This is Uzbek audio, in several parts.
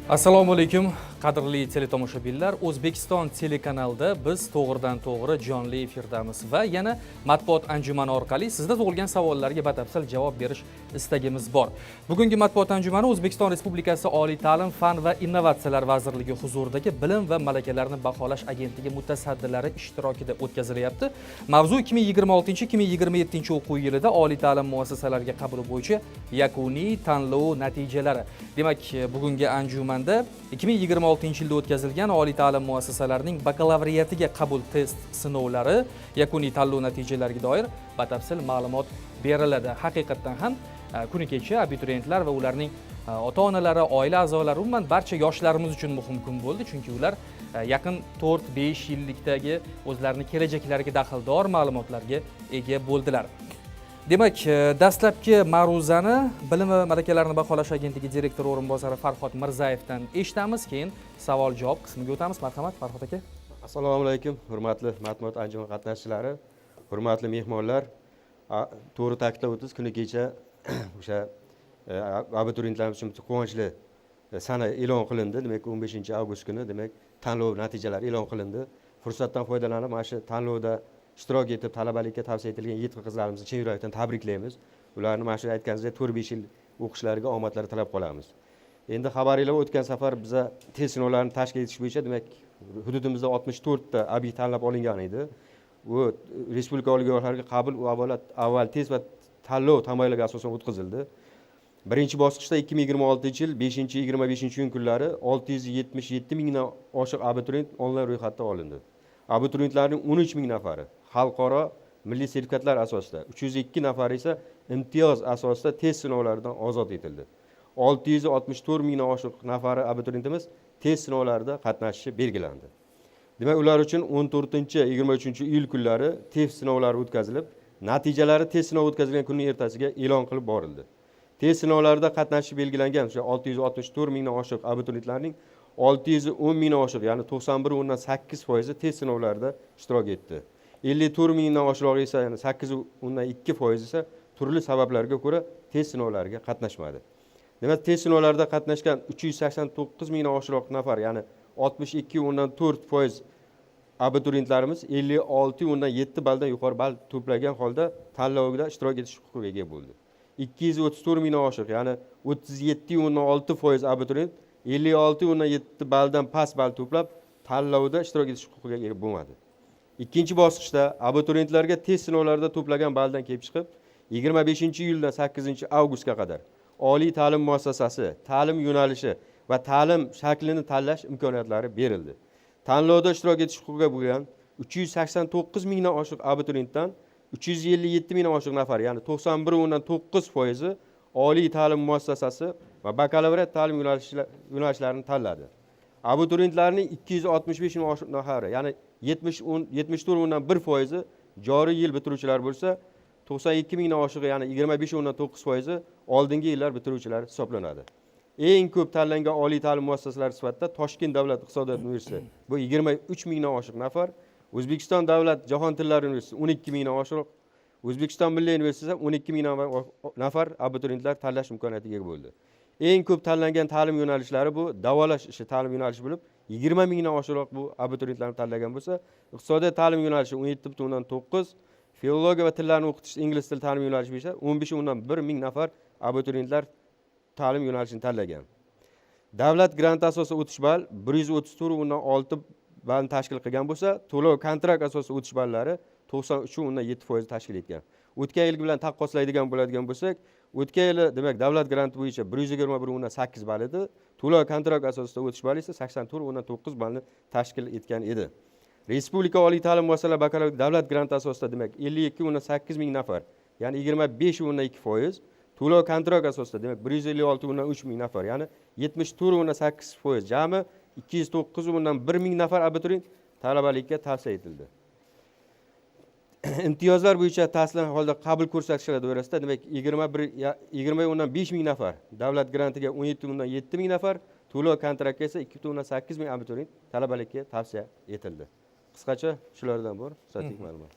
Assalomu alaykum, qadrli teletomoshabinlar. O'zbekiston telekanalida biz to'g'ridan to'g'ri jonli efirdamiz va yana matbuot anjumani orqali sizda tug'ilgan savollarga batafsil javob berish istagimiz bor. Bugungi matbuot anjumani O'zbekiston Respublikasi Oliy ta'lim, fan va innovatsiyalar vazirligi huzuridagi Bilim va malakalarni baholash agentligi mutasaddilari ishtirokida o'tkazilyapti. Mavzu 2026-2027 o'quv yilida oliy ta'lim muassasalariga qabul bo'yicha yakuniy tanlov natijalari. Demak, bugungi anjumanda 2026-yilda o'tkazilgan oliy ta'lim muassasalarining bakalavriatiga qabul test sinovlari yakuniy tanlov natijalariga doir batafsil ma'lumot beriladi. Haqiqatan ham kuni kecha abituriyentlar va ularning ota-onalari, oila a'zolari, umuman barcha yoshlarimiz uchun muhim kun bo'ldi, chunki ular yaqin 4-5 yillikdagi o'zlarining kelajaklariga daxldor ma'lumotlarga ega bo'ldilar. Demak, dastlabki ma'ruzani Bilim va malakalarni baholash agentligi direktori o'rinbosari Farhod Mirzayevdan eshitamiz, keyin savol-javob qismiga o'tamiz. Marhamat, Farhod aka. Assalomu alaykum, hurmatli matbuot anjumani qatnashchilari, hurmatli mehmonlar. To'g'ri ta'kidlab o'tdingiz, kuni kecha o'sha abituriyentlarimiz uchun quvonchli sana e'lon qilindi. Demak, 15-avgust kuni demak tanlov natijalari e'lon qilindi. Fursatdan foydalanib, mana shu tanlovda ishtirok etib talabalikka tavsiya etilgan yetim qizlarimizni chin yurakdan tabriklaymiz. Ularni mana shu aytganingizdek 4-5 yil o'qishlariga omadlar tilab qolamiz. Endi xabaringlar o'tgan safar biza test sinovlarini tashkil etish bo'yicha demak hududimizda 64 ta obyekt tanlab olingan edi. U respublika oliygohlariga qabul avval test va tanlov tamoyillariga asosan o'tkazildi. Birinchi bosqichda 2026-yil 5-25 kunlari 677 mingdan oshiq abituriyent onlayn ro'yxatdan olindi. Abituriyentlarning 13 ming nafari xalqaro milliy sertifikatlar asosida, 302 nafari esa imtiyoz asosida test sinovlaridan ozod etildi. 664 mingdan oshiq nafari abituriyentimiz test sinovlarida qatnashishi belgilandi. Demak, ular uchun 14-23 iyul kunlari test sinovlari o'tkazilib, natijalari test sinovi o'tkazilgan kunning ertasiga e'lon qilib borildi. Test sinovlarida qatnashishi belgilangan o'sha 664 mingdan oshiq abituriyentlarning 610 mingdan oshiq, ya'ni 91.8% test sinovlarida ishtirok etdi. 54 mingdan oshiq esa, ya'ni 8.2% esa turli sabablarga ko'ra test sinovlariga qatnashmadi. Demak, test sinovlarida qatnashgan 389 mingdan oshiq nafar, ya'ni 62.4% abituriyentlarimiz 56.7 balldan yuqori ball to'plagan holda tanlovda ishtirok etish huquqiga ega bo'ldi. 234 mingdan oshiq, ya'ni 37.6% abituriyent 56.7 balldan past ball to'plab tanlovda ishtirok etish huquqiga ega bo'lmadi. Ikkinchi bosqichda abituriyentlarga test sinovlarida to'plagan balldan kelib chiqib 25-iyuldan 8-avgustga qadar oliy ta'lim muassasasi, ta'lim yo'nalishi va ta'lim shaklini tanlash imkoniyatlari berildi. Tanlovda ishtirok etish huquqiga bo'lgan 389 mingdan oshiq abituriyentdan 357 mingdan oshiq nafar, ya'ni 91.9% oliy ta'lim muassasasi va bakalavriat ta'lim yo'nalishlarini tanladi. Abituriyentlarning 265 ming oshiq nafari, ya'ni 74.1% joriy yil bitiruvchilar bo'lsa, 92 mingdan oshiq, ya'ni 25.9% oldingi yillar bitiruvchilari hisoblanadi. Eng ko'p tanlangan oliy ta'lim muassasalari sifatida Toshkent davlat iqtisodiyot universiteti bu 23 mingdan oshiq nafar, O'zbekiston davlat jahon tillari universiteti 12 mingdan oshiq, O'zbekiston milliy universiteti 12 ming nafar abituriyentlar tanlash imkoniyatiga ega bo'ldi. Eng ko'p tanlangan ta'lim yo'nalishlari bu davolash ishi ta'lim yo'nalishi bo'lib, 20 mingdan oshiq bu abituriyentlarni tanlagan bo'lsa, iqtisodiyot ta'lim yo'nalishi 17.9, filologiya va tillarni o'qitish ingliz tili ta'lim yo'nalishi bo'yicha 15.1 ming nafar abituriyentlar ta'lim yo'nalishini tanlagan. Davlat granti asosida o'tish ball 134.6 ballni tashkil qilgan bo'lsa, to'lov kontrakt asosida o'tish ballari 93.7% tashkil etgan. O'tgan yil bilan taqqoslaydigan bo'lsak, o'tgan yili demak davlat granti bo'yicha 121.8 ball edi, to'lov kontrakt asosida o'tish balli esa 84.9 ballni tashkil etgan edi. Respublika oliy ta'lim muassasalari bakalavriat davlat granti asosida demak 52.8 ming nafar, ya'ni 25.2%, to'lov kontrakt asosida demak 156.3 ming nafar, ya'ni 74.8%, jami 209.1 ming nafar abituriyent talabalikka tavsiya etildi. Imtiyozlar bo'yicha tasdiqlangan holda qabul ko'rsatkichlari doirasida demak 20.5 ming nafar, davlat grantiga 17.7 ming nafar, to'lov kontraktga esa 2.8 ming abituriyent talabalikka tavsiya etildi. Qisqacha shulardan bor statistik ma'lumot.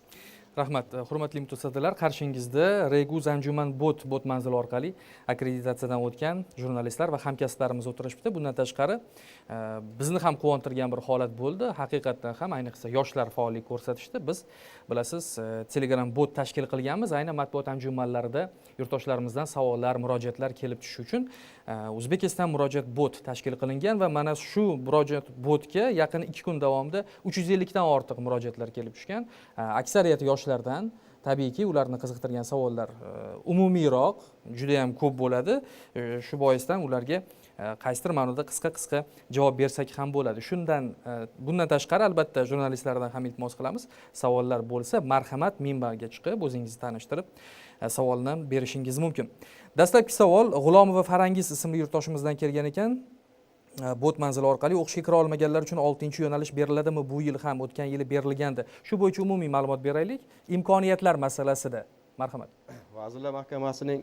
Rahmat, hurmatli mutasaddilar, qarshingizda Reguz Anjuman bot manzili orqali akkreditatsiyadan o'tgan jurnalistlar va hamkasblarimiz o'tirishibdi. Bundan tashqari bizni ham quvontirgan bir holat bo'ldi. Haqiqatdan ham ayniqsa yoshlar faollik ko'rsatishdi. Biz bilasiz, Telegram bot tashkil qilganmiz. Aynan matbuot anjumanlarida yurtdoshlarimizdan savollar, murojaatlar kelib tushishi uchun O'zbekiston murojaat bot tashkil qilingan va mana shu murojaat botga yaqin 2 kun davomida 350 dan ortiq murojaatlar kelib tushgan. Aksariyati yoshlardan, tabiiyki ularni qiziqtirgan savollar umumiyroq, juda ham ko'p bo'ladi. Shu boisdan ularga qaysidir ma'noda qisqa javob bersak ham bo'ladi. Bundan tashqari albatta jurnalistlardan ham iltimos qilamiz. Savollar bo'lsa, marhamat minbarga chiqib o'zingizni tanishtirib savolni berishingiz mumkin. Dastlabki savol G'ulomova Farangiz ismli yurtdoshimizdan kelgan ekan. Bot manzili orqali o'qishga kira olmaganlar uchun 6-yo'nalish beriladimi? Bu yil ham o'tgan yili berilgandi. Shu bo'yicha umumiy ma'lumot beraylik. Imkoniyatlar masalasida. Marhamat. Vazirlar Mahkamasining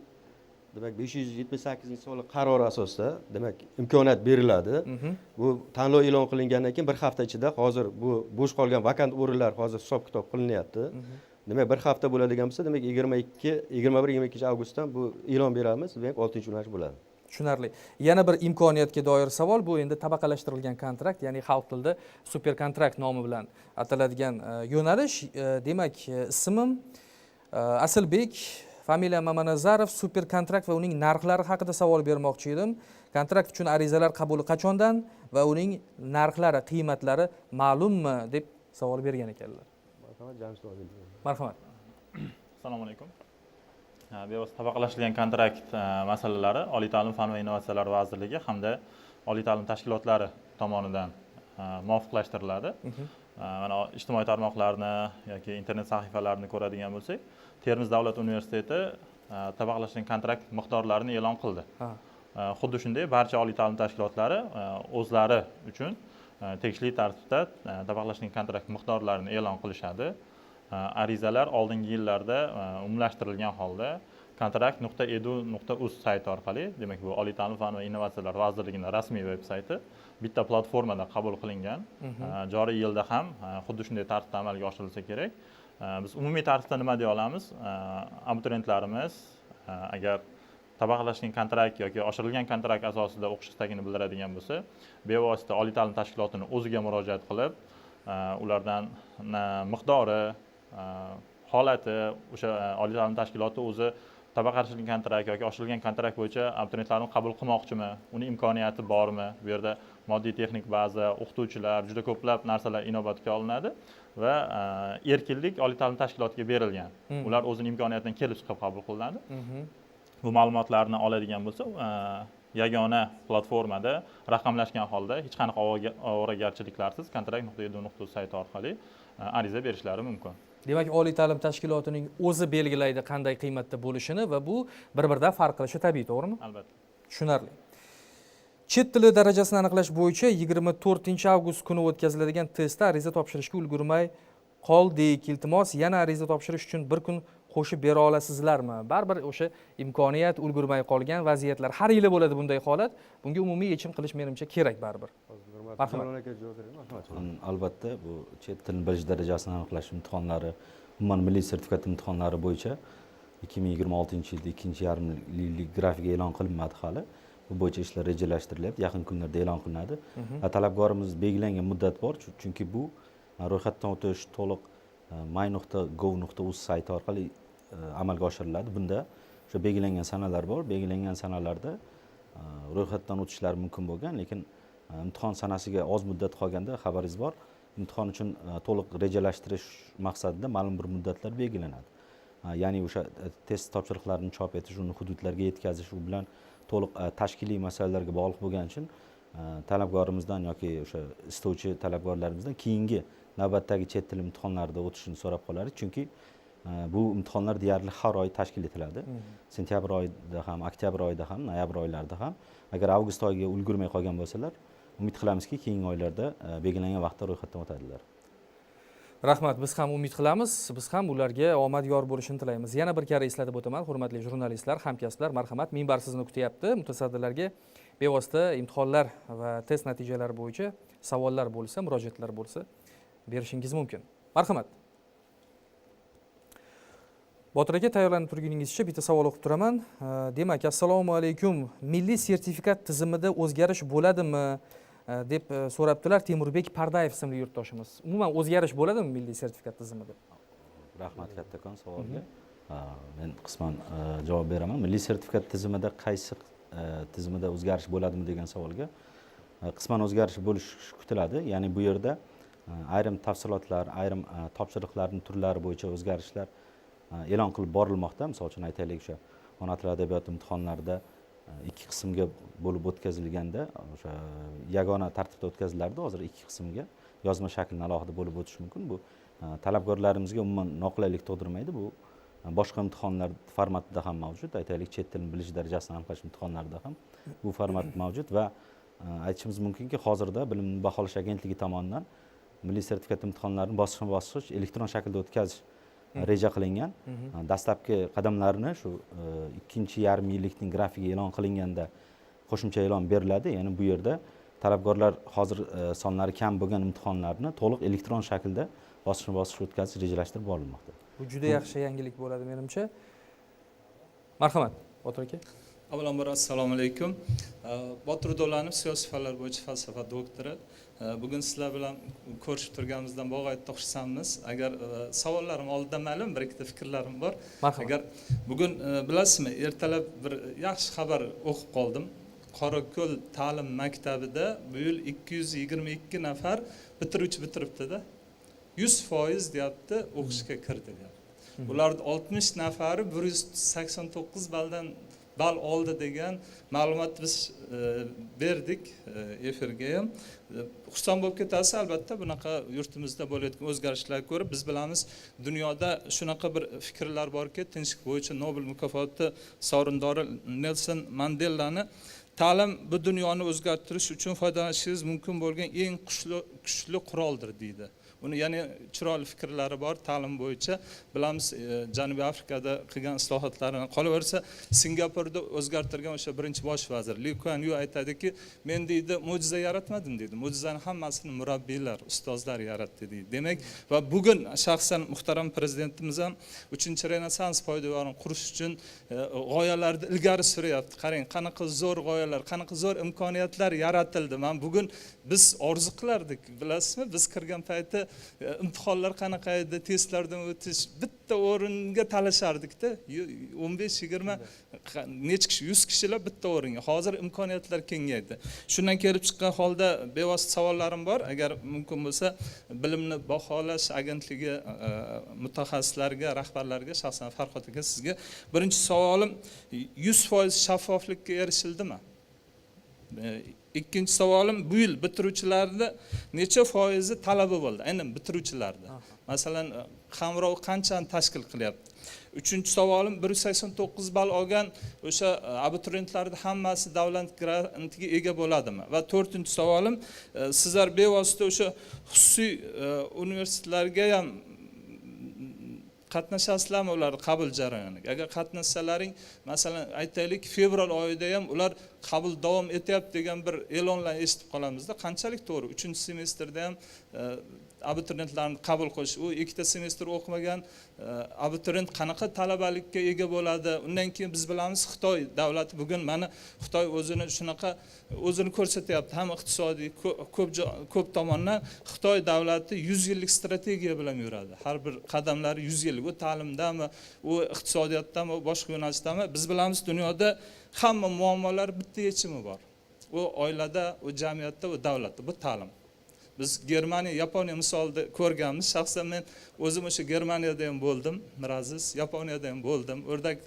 demak 578-sonli qarori asosida demak imkoniyat beriladi. Bu tanlov e'lon qilingandan keyin bir hafta ichida hozir bu bo'sh qolgan vakant o'rinlar hozir hisob-kitob qilinyapti. Demak bir hafta bo'ladigan bo'lsa, demak 21-22 avgustdan bu e'lon beramiz, demak 6-yo'nalish bo'ladi. Tushunarli. Yana bir imkoniyatga doir savol, bu endi tabaqalashtirilgan kontrakt, ya'ni xalq tilida super kontrakt nomi bilan ataladigan yo'nalish. Demak, ismim Asilbek, familiyam Mamanazarov. Super kontrakt va uning narxlari haqida savol bermoqchi edim. Kontrakt uchun arizalar qabuli qachondan va uning narxlari, qiymatlari ma'lummi deb savol bergan ekanlar. Marhamat. Assalomu alaykum. Bevosita tabaqalashtirilgan kontrakt masalalari Oliy ta'lim fan va innovatsiyalar vazirligi hamda oliy ta'lim tashkilotlari tomonidan muvofiqlashtiriladi. Mana ijtimoiy tarmoqlarni yoki internet sahifalarini ko'radigan bo'lsak, Termiz davlat universiteti tabaqalashtirilgan kontrakt miqdorlarini e'lon qildi. Xuddi shunday barcha oliy ta'lim tashkilotlari o'zlari uchun tegishli tartibda tabaqalashtirilgan kontrakt miqdorlarini e'lon qilishadi. Arizalar oldingi yillarda umumlashtirilgan holda kontrakt.edu.uz sayti orqali, demak bu Oliy ta'lim fan va innovatsiyalar vazirligining rasmiy veb-sayti bitta platformada qabul qilingan. Joriy yilda ham xuddi shunday tartibda amalga oshirilsa kerak. Biz umumiy tartibda nima deya olamiz? Abituriyentlarimiz agar tabaqalashgan kontrakt yoki oshirilgan kontrakt asosida o'qish istagini bildiradigan bo'lsa, bevosita oliy ta'lim tashkilotini o'ziga murojaat qilib, ulardan miqdori, holati, o'sha oliy ta'lim tashkiloti o'zi tabaqalashtirilgan kontrakt yoki oshirilgan kontrakt bo'yicha abituriyentlarni qabul qilmoqchimi, uni imkoniyati bormi? Bu yerda moddiy texnik baza, o'qituvchilar, juda ko'plab narsalar inobatga olinadi va erkinlik oliy ta'lim tashkilotiga berilgan. Ular o'zining imkoniyatidan kelib chiqib qabul qilinadi. Bu ma'lumotlarni oladigan bo'lsa, yagona platformada raqamlashgan holda hech qanaqa ovoragarchiliklarsiz kontrakt.edu.uz sayti orqali ariza berishlari mumkin. Demak, oliy ta'lim tashkilotining o'zi belgilaydi qanday qiymatda bo'lishini va bu bir-biridan farq qilishi tabiiy, to'g'rimi? Albatta. Tushunarli. Chet tili darajasini aniqlash bo'yicha 24-avgust kuni o'tkaziladigan testda ariza topshirishga ulgurmay qoldik. Iltimos, yana ariza topshirish uchun bir kun qo'shib bera olasizlarmi? Baribir o'sha imkoniyat, ulgurmay qolgan vaziyatlar har yili bo'ladi bunday holat. Bunga umumiy yechim qilish menimcha kerak baribir. Albatta, bu chet tilini bilish darajasini aniqlash imtihonlari, umuman milliy sertifikat imtihonlari bo'yicha 2026-yilda 2.5 grafik e'lon qilinmadi hali. Bu bo'yicha ishlar rejalashtirilyapti, yaqin kunlarda e'lon qilinadi. Talabgorimiz belgilangan muddat bor, chunki bu ro'yxatdan o'tish to'liq my.gov.uz sayti orqali amalga oshiriladi. Bunda o'sha belgilangan sanalar bor. Belgilangan sanalarda ro'yxatdan o'tishlari mumkin bo'lgan, lekin imtihon sanasiga oz muddat qolganda xabaringiz bor. Imtihon uchun to'liq rejalashtirish maqsadida ma'lum bir muddatlar belgilanadi. Ya'ni o'sha test topshiriqlarini chop etish, uni hududlarga yetkazish, u bilan to'liq tashkiliy masalalarga bog'liq bo'lgani uchun talabgorimizdan yoki o'sha istovchi talabgorlarimizdan keyingi navbatdagi chet tili imtihonlarida o'tishini so'rab qolardik, chunki bu imtihonlar deyarli har oy tashkil etiladi. Sentyabr oyida ham, oktyabr oyida ham, noyabr oylarida ham. Agar avgust oyiga ulgurmay qolgan bo'lsalar, umid qilamizki, keyingi oylarda belgilangan vaqtda ro'yxatdan o'tadilar. Rahmat, biz ham umid qilamiz, biz ham ularga omad yor bo'lishini tilaymiz. Yana bir karra eslatib o'taman, hurmatli jurnalistlar, hamkasblar, marhamat, minbar sizni kutyapti. Mutasaddilarga bevosita imtihonlar va test natijalari bo'yicha savollar bo'lsa, murojaatlar bo'lsa berishingiz mumkin. Marhamat. Botir aka, tayyorlanib turguningizcha bitta savol o'qib turaman. Demak, assalomu alaykum. Milliy sertifikat tizimida o'zgarish bo'ladimi? Deb so'rabdilar Temurbek Pardayev ismli yurtdoshimiz. Umuman o'zgarish bo'ladimi milliy sertifikat tizimida? Rahmat kattakon savolga. Men qisman javob beraman. Milliy sertifikat tizimida qaysi tizimida o'zgarish bo'ladimi degan savolga qisman o'zgarish bo'lishi kutiladi. Ya'ni bu yerda ayrim tafsilotlar, ayrim topshiriqlarning turlari bo'yicha o'zgarishlar e'lon qilib borilmoqda. Misol uchun aytaylik, o'sha ona tili adabiyoti imtihonlarida ikki qismga bo'lib o'tkazilganda, o'sha yagona tartibda o'tkazilardi. Hozir ikki qismga yozma shaklni alohida bo'lib o'tishi mumkin. Bu talabgorlarimizga umuman noqulaylik tug'dirmaydi. Bu boshqa imtihonlar formatida ham mavjud. Aytaylik, chet tilini bilish darajasini aniqlash imtihonlarida ham bu format mavjud va aytishimiz mumkinki, hozirda Bilimni baholash agentligi tomonidan milliy sertifikat imtihonlarini bosqichma-bosqich elektron shaklda o'tkazish reja qilingan. Dastlabki qadamlarni shu ikkinchi yarim yillikning grafigi e'lon qilinganda qo'shimcha e'lon beriladi. Ya'ni bu yerda talabgorlar hozir sonlari kam bo'lgan imtihonlarni to'liq elektron shaklda bosqichma-bosqich o'tkazish rejalashtirib olinmoqda. Bu juda yaxshi yangilik bo'ladi menimcha. Marhamat, Botir aka. Avvalambor assalomu alaykum. Botir Do'lanov siyosiy fanlar bo'yicha falsafa doktori. Bugun sizlar bilan ko'rishib turganimizdan bog'ayatda xursandmiz. Agar savollarim oldida ma'lum bir ikkita fikrlarim bor. Marhamat. Agar bugun bilasizmi, ertalab bir yaxshi xabar o'qib qoldim. Qorako'l ta'lim maktabida bu yil 222 nafar bitiruvchi bitiribdi-da. 100% deyapti, o'qishga kirdi deyapti. Ularning 60 nafari 189 ball oldi degan ma'lumot biz berdik efirga ham. Xursand bo'lib ketasiz, albatta bunaqa yurtimizda bo'layotgan o'zgarishlarga ko'ra biz bilamiz, dunyoda shunaqa bir fikrlar borki, tinchlik bo'yicha Nobel mukofoti sovrindori Nelson Mandelani ta'lim bu dunyoni o'zgartirish uchun foydalanishingiz mumkin bo'lgan eng kuchli quroldir deydi. Uni yana chiroyli fikrlari bor ta'lim bo'yicha. Bilamiz, Janubiy Afrikada qilgan islohotlarini qolaversa, Singapurda o'zgartirgan o'sha birinchi bosh vazir Lee Kuan Yew aytadiki, men deydi, mo'jiza yaratmadim deydi. Mo'jizani hammasini murabbiylar, ustozlar yaratdi deydi. Demak, va bugun shaxsan muhtaram prezidentimiz ham 3-Renessans poydevorini qurish uchun g'oyalarni ilgari suryapti. Qarang, qanaqa zo'r g'oyalar, qanaqa zo'r imkoniyatlar yaratildi. Men bugun biz orzu qilardik, bilasizmi? Biz kirgan payti imtihonlar qanaqa edi, testlardan o'tish, bitta o'ringa talashardik-da. 15-20 necha kishi, 100 kishilar bitta o'ringa. Hozir imkoniyatlar kengaydi. Shundan kelib chiqqan holda bevosita savollarim bor. Agar mumkin bo'lsa, Bilimni baholash agentligi mutaxassislariga, rahbarlariga, shaxsan Farhod aka sizga birinchi savolim, 100% shaffoflikka erishildimi? Ikkinchi savolim, bu yil bitiruvchilarda necha foizi talaba bo'ldi? Aynan bitiruvchilarda. Masalan, qamrov qanchani tashkil qilyapti? Uchinchi savolim, 189 ball olgan o'sha abituriyentlarning hammasi davlat grantiga ega bo'ladimi? Va to'rtinchi savolim, sizlar bevosita o'sha xususiy universitetlarga ham qatnashasizlarmi ular qabul jarayoniga? Agar qatnashsalaring, masalan, aytaylik, fevral oyida ham ular qabul davom etyapti degan bir e'lonlar eshitib qolamizda. Qanchalik to'g'ri? 3-semestrda ham abituriyentlarni qabul qilish, u ikkita semestr o'qimagan abituriyent qanaqa talabalikka ega bo'ladi? Undan keyin biz bilamiz, Xitoy davlati bugun mana Xitoy o'zini ko'rsatyapti. Ham iqtisodiy ko'p tomondan Xitoy davlati 100 yillik strategiya bilan yuradi. Har bir qadamlari 100 yillik. U ta'limdami, u iqtisodiyotdami, u boshqa yo'nalishdami? Biz bilamiz, dunyoda hamma muammolar bitta yechimi bor. U oilada, u jamiyatda, u davlatda, bu ta'lim. Biz Germaniya, Yaponiya misolida ko'rganmiz. Shaxsan men o'zim o'sha Germaniyada ham bo'ldim, Miraziz, Yaponiyada ham bo'ldim. O'rdak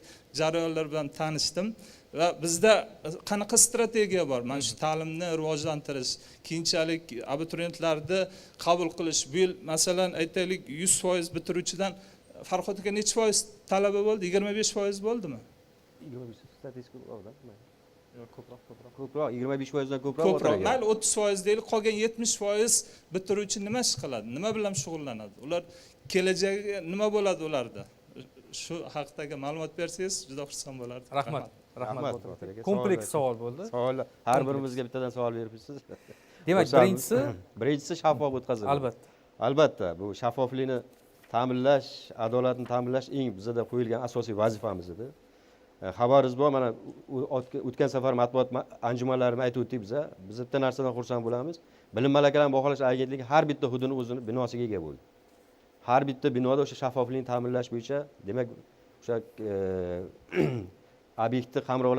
jarayonlar bilan tanishdim va bizda qanaqa strategiya bor? Mana shu ta'limni rivojlantirish, keyinchalik abituriyentlarni qabul qilish. Bu yil masalan aytaylik 100% bitiruvchidan Farhod aka necha foiz talaba bo'ldi? 25% bo'ldimi? 25 statistika bo'ldi. Ko'proq. Ko'proq 25% dan ko'proq. Mayli 30% deylik, qolgan 70% bitiruvchi nima ish qiladi? Nima bilan shug'ullanadi? Ular kelajagi nima bo'ladi ularda? Shu haqdagi ma'lumot bersangiz juda xursand bo'lardim. Rahmat. Rahmat. Kompleks savol bo'ldi. Savollar har birimizga bittadan savol beribsiz. Demak, birinchisi shaffof o'tkaziladi. albatta. Albatta, bu shaffoflikni ta'minlash, adolatni ta'minlash eng bizada qo'yilgan asosiy vazifamiz edi. Xabaringiz bor, mana o'tgan safar matbuot anjumanlarimda aytib o'tdik biza. Biz bitta narsadan xursand bo'lamiz. Bilim malakalarini baholash agentligi har bitta hududni o'zini binosiga ega bo'ldi. Har bitta binoda o'sha shaffoflikni ta'minlash bo'yicha, demak, o'sha obyektni qamrab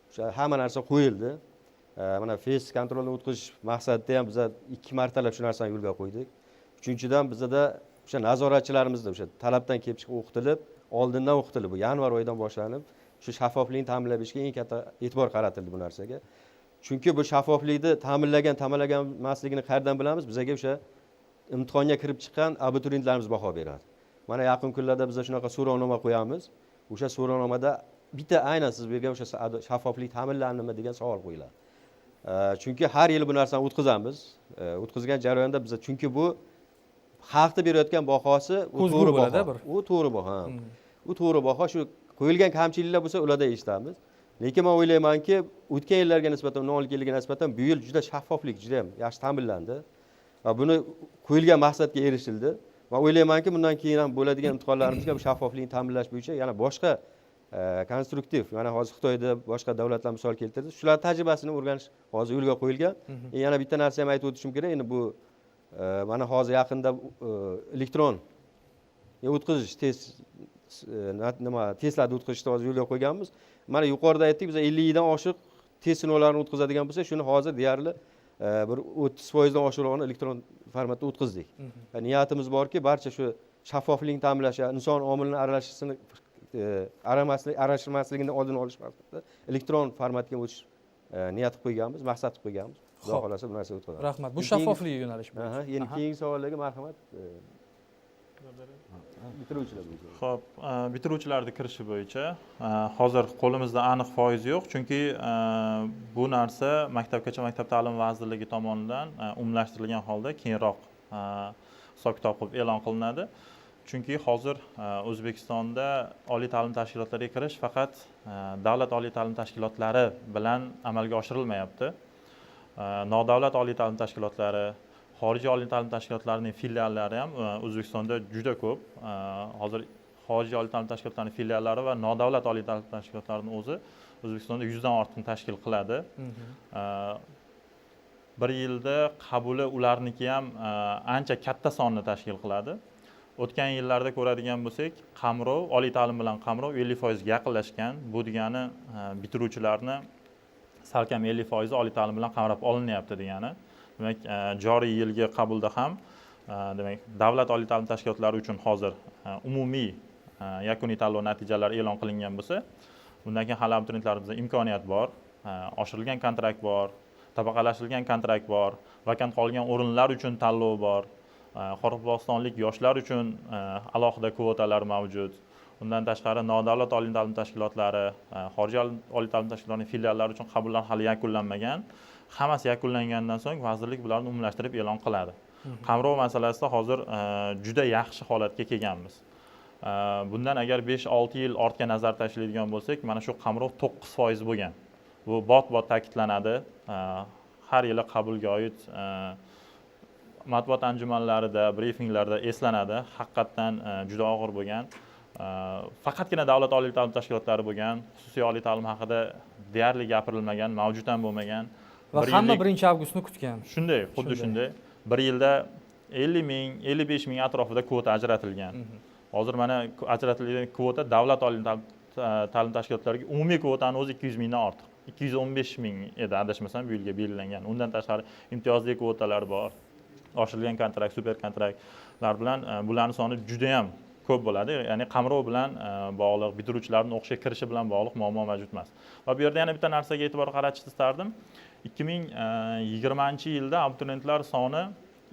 o'sha hamma narsa qo'yildi. Mana face kontrolni o'tkazish maqsadida ham biz 2 martalab shu narsani yo'lga qo'ydik. Uchinchidan bizda o'sha nazoratchilarimizda o'sha talabdan kelib chiqib o'qitilib, oldindan o'qitilib, bu yanvar oyidan boshlanib, shu shaffoflikni ta'minlashga eng katta e'tibor qaratildi bu narsaga. Chunki bu shaffoflikni ta'minlagan-ta'minlaganmasligini qayerdan bilamiz? Bizga o'sha imtihonga kirib chiqqan abituriyentlarimiz baho beradi. Mana yaqin kunlarda biz shunaqa so'rovnoma qo'yamiz. O'sha so'rovnomada bitta aynan siz bergan o'sha shaffoflik ta'minlandimi degan savol qo'yiladi. Chunki har yili bu narsani o'tkazamiz. O'tkazgan jarayonda biz chunki bu xalqni berayotgan bahosi u to'g'ri baho. U to'g'ri baho. U to'g'ri baho. Shu qo'yilgan kamchiliklar bo'lsa ularda eshitamiz. Lekin men o'ylaymanki, o'tgan yillarga nisbatan, 10 yilga nisbatan bu yil juda shaffoflik juda ham yaxshi ta'minlandi. Va buni qo'yilgan maqsadga erishildi. Va o'ylaymanki, bundan keyin ham bo'ladigan imtihonlarimizga bu shaffoflikni ta'minlash bo'yicha yana boshqa konstruktiv, mana hozir Xitoyda boshqa davlatlar misol keltirdi. Shular tajribasini o'rganish hozir yo'lga qo'yilgan. Yana bitta narsa ham aytib o'tishim kerak. Endi bu mana hozir yaqinda elektron o'tkazish testlarni o'tkazishni hozir yo'lga qo'yganmiz. Mana yuqorida aytdik, biz 50 dan oshiq test sinovlarini o'tkazadigan bo'lsa, shuni hozir deyarli bir 30% dan oshiqroqni elektron formatda o'tkazdik. Niyatimiz borki, barcha shu shaffoflikni ta'minlash, inson omilining aralashmasligini oldini olish maqsadida elektron formatga o'tish niyat qilib qo'yganmiz, maqsad qilib qo'yganmiz. Xudo xolasa bu narsa o'tkazamiz. Rahmat. Bu shaffoflik yo'nalishi bo'yicha. Endi keyingi savollarga marhamat. Bitiruvchilar bo'yicha. Xo'p, bitiruvchilarning kirishi bo'yicha hozir qo'limizda aniq foiz yo'q, chunki bu narsa maktabgacha maktab ta'limi vazirligi tomonidan umumlashtirilgan holda keyinroq hisob-kitob qilib e'lon qilinadi. Chunki hozir O'zbekistonda oliy ta'lim tashkilotlariga kirish faqat davlat oliy ta'lim tashkilotlari bilan amalga oshirilmayapti. Nodavlat oliy ta'lim tashkilotlari, xorijiy oliy ta'lim tashkilotlarining filiallari ham O'zbekistonda juda ko'p. Hozir xorijiy oliy ta'lim tashkilotlarining filiallari va nodavlat oliy ta'lim tashkilotlarining o'zi O'zbekistonda 100 dan ortiq tashkil qiladi. Bir yilda qabuli ularniki ham ancha katta sonni tashkil qiladi. O'tgan yillarda ko'radigan bo'lsak, qamrov, oliy ta'lim bilan qamrov 50% ga yaqinlashgan. Bu degani bitiruvchilarni salkam 50% oliy ta'lim bilan qamrab olinyapti degani. Demak, joriy yilgi qabulda ham demak, davlat oliy ta'lim tashkilotlari uchun hozir umumiy yakuniy tanlov natijalari e'lon qilingan bo'lsa, bundan keyin hali abituriyentlarimizda imkoniyat bor, oshirilgan kontrakt bor, tabaqalashtirilgan kontrakt bor, vakant qolgan o'rinlar uchun tanlov bor. Qoraqalpog'istonlik yoshlar uchun alohida kvotalar mavjud. Undan tashqari nodavlat oliy ta'lim tashkilotlari, xorijiy oliy ta'lim tashkilotlarining filiallari uchun qabullar hali yakunlanmagan. Hammasi yakunlangandan so'ng vazirlik bularni umumlashtirib e'lon qiladi. Qamrov masalasida hozir juda yaxshi holatga kelganmiz. Bundan agar 5-6 yil ortga nazar tashlaydigan bo'lsak, mana shu qamrov 9% bo'lgan. Bu bot-bot ta'kidlanadi. Har yili qabulga oid matbuot anjumanlarida, brifinglarda eslanadi. Haqiqatan juda og'ir bo'lgan. Faqatgina davlat oliy ta'lim tashkilotlari bo'lgan, xususiy oliy ta'lim haqida deyarli gapirilmagan, mavjud ham bo'lmagan. Va hamma 1-avgustni kutgan. Shunday, xuddi shunday. Bir yilda 50 ming, 55 ming atrofida kvota ajratilgan. Hozir mana ajratilgan kvota davlat oliy ta'lim tashkilotlariga umumiy kvotaning o'zi 200 mingdan ortiq. 215 ming edi, adashmasam bu yilga belgilangan. Undan tashqari imtiyozli kvotalar bor. Oshirilgan kontrakt, super kontraktlar bilan bularning soni juda ham ko'p bo'ladi. Ya'ni qamrov bilan bog'liq, bitiruvchilarning o'qishga kirishi bilan bog'liq muammo mavjud emas. Va bu yerda yana bitta narsaga e'tibor qaratishni istardim. 2020-yilda abituriyentlar soni,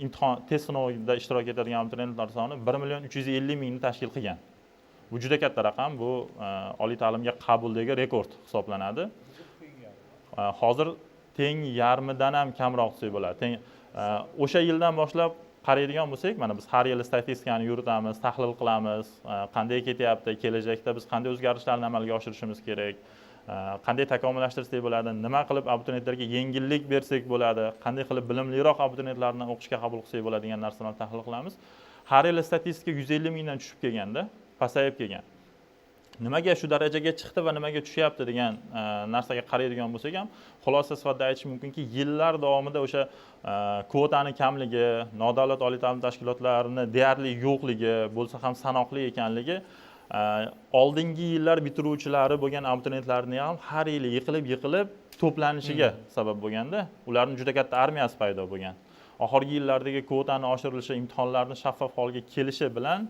imtihon test sinovida ishtirok etadigan abituriyentlar soni 1.350 mingni tashkil qilgan. Bu juda katta raqam, bu oliy ta'limga qabuldagi rekord hisoblanadi. Hozir teng yarmidan ham kamroq desa bo'ladi. O'sha yildan boshlab qaraydigan bo'lsak, mana biz har yili statistikani yuritamiz, tahlil qilamiz, qanday ketyapti, kelajakda biz qanday o'zgarishlarni amalga oshirishimiz kerak, qanday takomillashtirsak bo'ladi, nima qilib abituriyentlarga yengillik bersak bo'ladi, qanday qilib bilimliroq abituriyentlarni o'qishga qabul qilsak bo'ladi degan narsalarni tahlil qilamiz. har yili statistika 150 mingdan tushib kelganda, pasayib kelgan. Nimaga shu darajaga chiqdi va nimaga tushyapti degan narsaga qaraydigan bo'lsak ham, xulosa sifatida aytish mumkinki, yillar davomida o'sha kvotani kamligi, nodavlat oliy ta'lim tashkilotlarini deyarli yo'qligi, bo'lsa ham sanoqli ekanligi oldingi yillar bitiruvchilari bo'lgan abituriyentlarni ham har yili yiqilib to'planishiga sabab bo'lganda, ularning juda katta armiyasi paydo bo'lgan. Oxirgi yillardagi kvotani oshirilishi, imtihonlarning shaffof holga kelishi bilan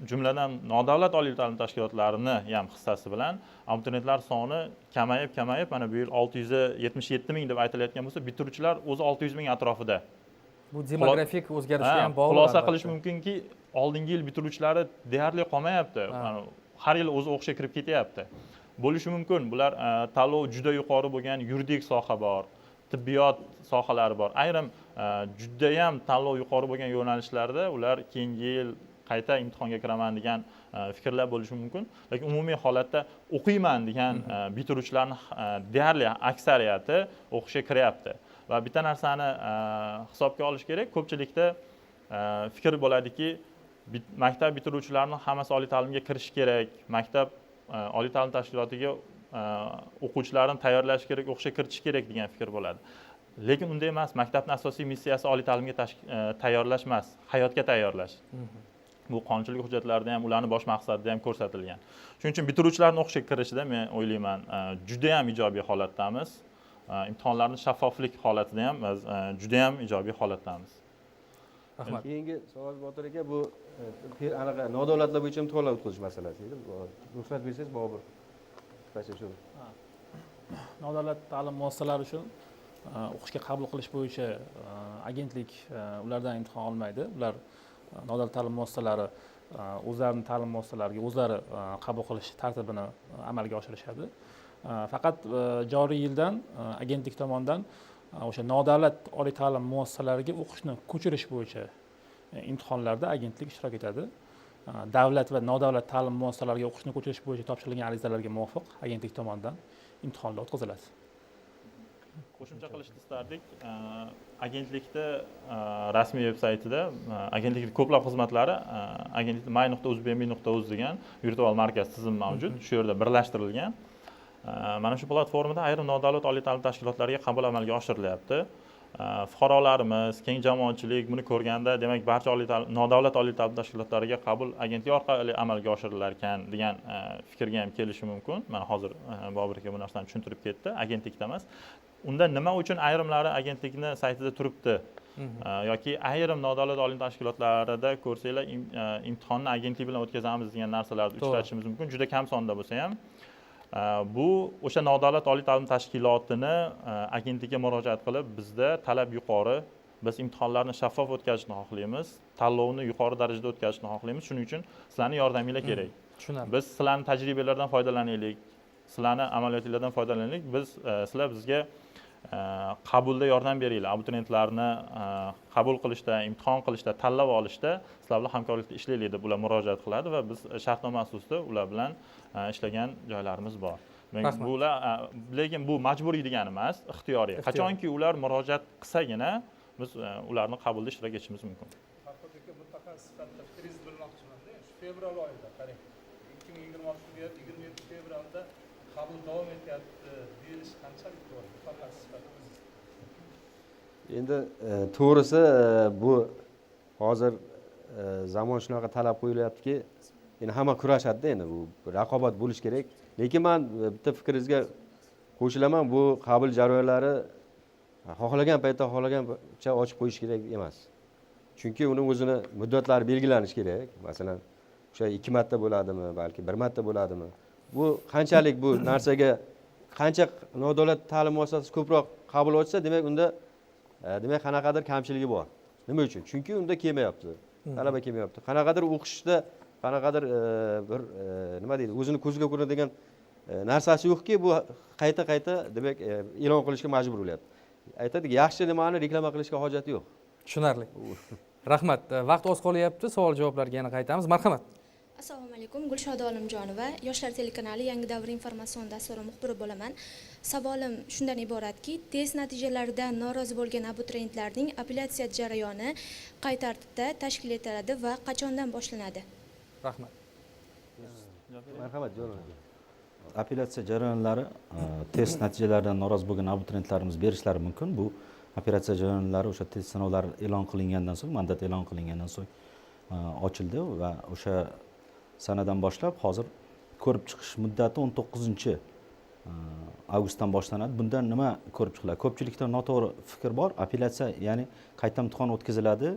jumladan nodavlat oliy ta'lim tashkilotlarini ham hissasi bilan abituriyentlar soni kamayib mana bu yil 677 ming deb aytilayotgan bo'lsa, bitiruvchilar o'zi 600 ming atrofida. Bu demografik o'zgarishga ham bog'liq. Xulosa qilish mumkinki, oldingi yil bitiruvchilari deyarli qolmayapti. Har yil o'zi o'qishga kirib ketyapti. Bo'lishi mumkin. Bular tanlov juda yuqori bo'lgan yuridik soha bor, tibbiyot sohalari bor. Ayrim juda ham tanlov yuqori bo'lgan yo'nalishlarda ular keyingi yil qayta imtihonga kiraman degan fikrlar bo'lishi mumkin. Lekin umumiy holatda o'qiyman degan bitiruvchilarning deyarli aksariyati o'qishga kiryapti. Va bitta narsani hisobga olish kerak. Ko'pchilikda fikr bo'ladiki, maktab bitiruvchilarining hammasi oliy ta'limga kirishi kerak, maktab oliy ta'lim tashkilotiga o'quvchilarni tayyorlash kerak, o'qishga kiritish kerak degan fikr bo'ladi. Lekin unday emas. Maktabning asosiy missiyasi oliy ta'limga tayyorlash emas, hayotga tayyorlash. Bu qonunchilik hujjatlarida ham, ularning bosh maqsadida ham ko'rsatilgan. Shuning uchun bitiruvchilarning o'qishga kirishida men o'ylayman, juda ham ijobiy holatdamiz. Imtihonlarning shaffoflik holatida ham biz juda ham ijobiy holatdamiz. Rahmat. Keyingi savol Botir aka, bu anaqa nodavlatlar bo'yicha imtihonlar o'tkazish masalasi edi. Ruxsat bersangiz, Bobur. Shu. Nodavlat ta'lim muassasalari uchun o'qishga qabul qilish bo'yicha agentlik ulardan imtihon olmaydi. Ular nodavlat ta'lim muassasalari o'zlarining ta'lim muassasalariga o'zlari qabul qilish tartibini amalga oshirishadi. Faqat joriy yildan agentlik tomonidan o'sha nodavlat oliy ta'lim muassasalariga o'qishni ko'chirish bo'yicha imtihonlarda agentlik ishtirok etadi. Davlat va nodavlat ta'lim muassasalariga o'qishni ko'chirish bo'yicha topshirilgan arizalarga muvofiq agentlik tomonidan imtihonlar o'tkaziladi. Qo'shimcha qilishni istardik. Agentlikda rasmiy veb-saytida agentlikning ko'plab xizmatlari agentlikda my.uzbmi.uz degan virtual markaz tizimi mavjud. Shu yerda birlashtirilgan. Mana shu platformada ayrim nodavlat oliy ta'lim tashkilotlariga qabul amalga oshirilyapti. Fuqarolarimiz, keng jamoatchilik buni ko'rganda, demak barcha nodavlat oliy ta'lim tashkilotlariga qabul agentlik orqali amalga oshirilar ekan degan fikrga ham kelishi mumkin. Mana hozir Bobur aka bu narsani tushuntirib ketdi, agentlikda emas. Unda nima uchun ayrimlari agentlikni saytida turibdi yoki ayrim nodavlat oliy tashkilotlarida ko'rsanglar imtihonni agentlik bilan o'tkazamiz degan narsalarni uchratishimiz mumkin. Juda kam sonda bo'lsa ham bu o'sha nodavlat oliy ta'lim tashkilotini agentlikka murojaat qilib, bizda talab yuqori, biz imtihonlarni shaffof o'tkazishni xohlaymiz, tanlovni yuqori darajada o'tkazishni xohlaymiz. Shuning uchun sizlarning yordaminglar kerak. Tushunarli. Biz sizlarning tajribalardan foydalanaylik, sizlarning amaliyotinglardan foydalanaylik. Sizlar bizga qabulda yordam beringlar. Abituriyentlarni qabul qilishda, imtihon qilishda, tanlab olishda sizlar bilan hamkorlikda ishlaylik deb ular murojaat qiladi va biz shartnoma asosida ular bilan ishlagan joylarimiz bor. Lekin bu majburiy degani emas, ixtiyoriy. Qachonki ular murojaat qilsagina biz ularni qabulda ishtirok etishimiz mumkin. Farhodbekka mutlaqo sifatida fikringizni bilmoqchiman-da. Shu fevral oyida, qarang, 2026 27 fevralda qabul davom etyapti deyish qanchalik to'g'ri? Mutlaqo sifatida. Endi to'g'risi bu hozir zamon shunaqa talab qo'yilyaptiki, endi hamma kurashadi-da, endi bu raqobat bo'lish kerak. Lekin men bitta fikringizga qo'shilaman, bu qabul jarayonlari xohlagan paytda xohlagancha ochib qo'yish kerak emas. Chunki uning o'zini muddatlari belgilanishi kerak. Masalan, o'sha 2 marta bo'ladimi, balki 1 marta bo'ladimi? Bu qanchalik bu narsaga qancha nodavlat ta'lim muassasasi ko'proq qabul ochsa, demak unda demak qanaqadir kamchiligi bor. Nima uchun? Chunki unda kelmayapti. Talaba kelmayapti. Qanaqadir o'qishda qanaqadir bir nima deydi, o'zini ko'zga ko'rinadigan narsasi yo'qki, bu qayta demak e'lon qilishga majbur bo'lyapti. Aytadiki, yaxshi nimani reklama qilishga hojati yo'q. Tushunarli. Rahmat. Vaqt oz qolyapti. Savol javoblarga yana qaytamiz. Marhamat. Assalomu alaykum, Gulshoda Olimjonova, Yoshlar telekanali Yangi davr informatsion dasturi muxbiri bo'laman. Savolim shundan iboratki, test natijalaridan norozi bo'lgan abituriyentlarning apellyatsiya jarayoni qay tartibda tashkil etiladi va qachondan boshlanadi? Rahmat. Marhamat, Jon. Apellyatsiya jarayonlari test natijalaridan norozi bo'lgan abituriyentlarimiz berishlari mumkin. Bu apellyatsiya jarayonlari o'sha test sinovlari e'lon qilingandan so'ng, mandat e'lon qilingandan so'ng ochildi va o'sha sanadan boshlab hozir ko'rib chiqish muddati 19 avgustdan boshlanadi. Bundan nima ko'rib chiqiladi? Ko'pchilikda noto'g'ri fikr bor. Apellyatsiya, ya'ni qayta imtihon o'tkaziladi,